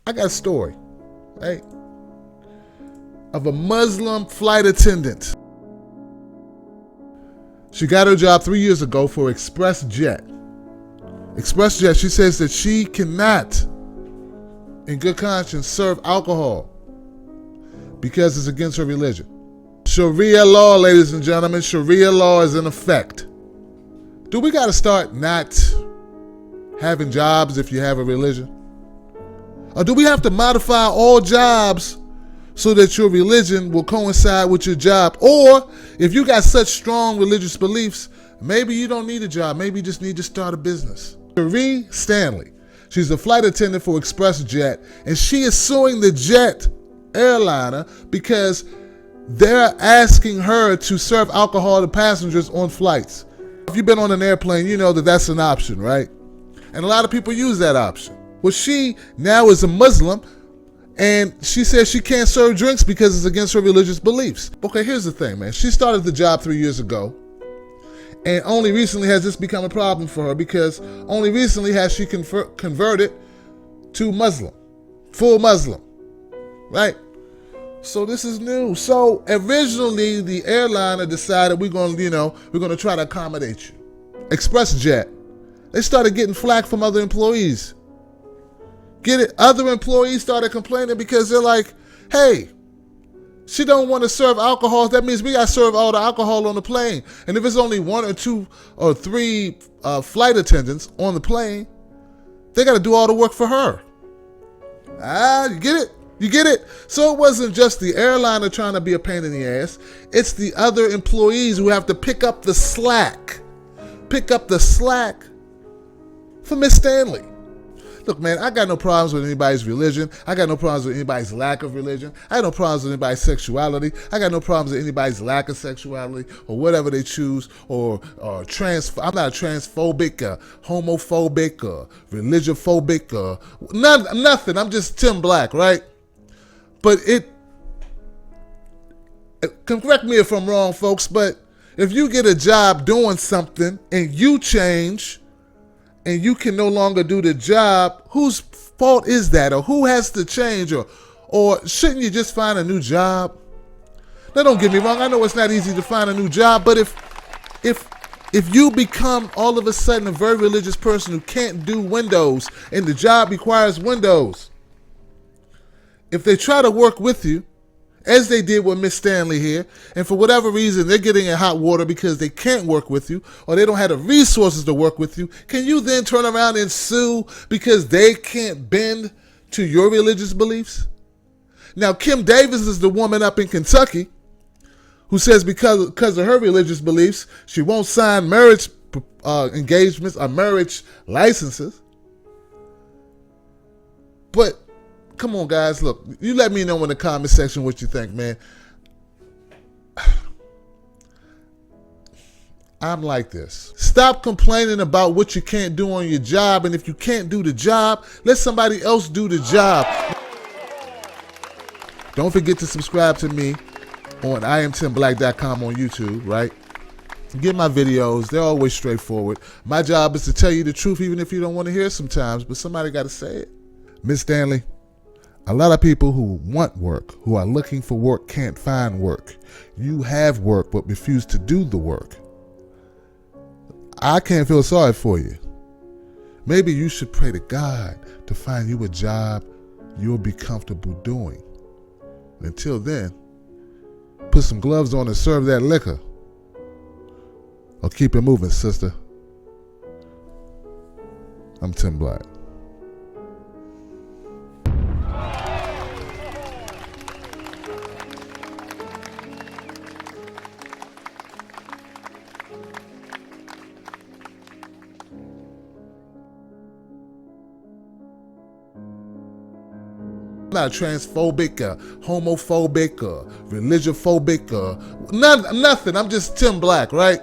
I got a story, right, of a Muslim flight attendant. She got her job 3 years ago for ExpressJet. ExpressJet, she says that she cannot, in good conscience, serve alcohol because it's against her religion. Sharia law, ladies and gentlemen, Sharia law is in effect. Do we got to start not having jobs if you have a religion? Or do we have to modify all jobs so that your religion will coincide with your job? Or if you got such strong religious beliefs, maybe you don't need a job. Maybe you just need to start a business. Charee Stanley, she's a flight attendant for ExpressJet, and she is suing the jet airliner because they're asking her to serve alcohol to passengers on flights. If you've been on an airplane, you know that that's an option, right? And a lot of people use that option. Well, she now is a Muslim, and she says she can't serve drinks because it's against her religious beliefs. Okay, here's the thing, man. She started the job 3 years ago, and only recently has this become a problem for her because only recently has she converted to Muslim, full Muslim, right? So this is new. So originally the airliner decided we're going to try to accommodate you. ExpressJet, they started getting flack from other employees. Get it? Other employees started complaining because they're like, hey, she don't want to serve alcohol. That means we got to serve all the alcohol on the plane. And if it's only 1 or 2 or 3 flight attendants on the plane, they got to do all the work for her. You get it? You get it? So it wasn't just the airliner trying to be a pain in the ass. It's the other employees who have to pick up the slack. Pick up the slack for Miss Stanley. Look, man, I got no problems with anybody's religion. I got no problems with anybody's lack of religion. I got no problems with anybody's sexuality. I got no problems with anybody's lack of sexuality or whatever they choose or I'm not transphobic, homophobic, religiophobic, nothing. I'm just Tim Black, right? But correct me if I'm wrong, folks, but if you get a job doing something and you change and you can no longer do the job, whose fault is that? Or who has to change? Or shouldn't you just find a new job? Now, don't get me wrong. I know it's not easy to find a new job, but if you become all of a sudden a very religious person who can't do Windows and the job requires Windows, if they try to work with you, as they did with Miss Stanley here, and for whatever reason they're getting in hot water because they can't work with you or they don't have the resources to work with you, can you then turn around and sue because they can't bend to your religious beliefs? Now, Kim Davis is the woman up in Kentucky who says because of her religious beliefs, she won't sign marriage engagements or marriage licenses. But come on, guys. Look, you let me know in the comment section what you think, man. I'm like this. Stop complaining about what you can't do on your job. And if you can't do the job, let somebody else do the job. Don't forget to subscribe to me on IamTimBlack.com on YouTube, right? Get my videos. They're always straightforward. My job is to tell you the truth, even if you don't want to hear it sometimes, but somebody got to say it. Miss Stanley, a lot of people who want work, who are looking for work, can't find work. You have work, but refuse to do the work. I can't feel sorry for you. Maybe you should pray to God to find you a job you'll be comfortable doing. Until then, put some gloves on and serve that liquor. Or keep it moving, sister. I'm Tim Black. I'm not transphobic, homophobic, religiophobic, nothing. I'm just Tim Black, right?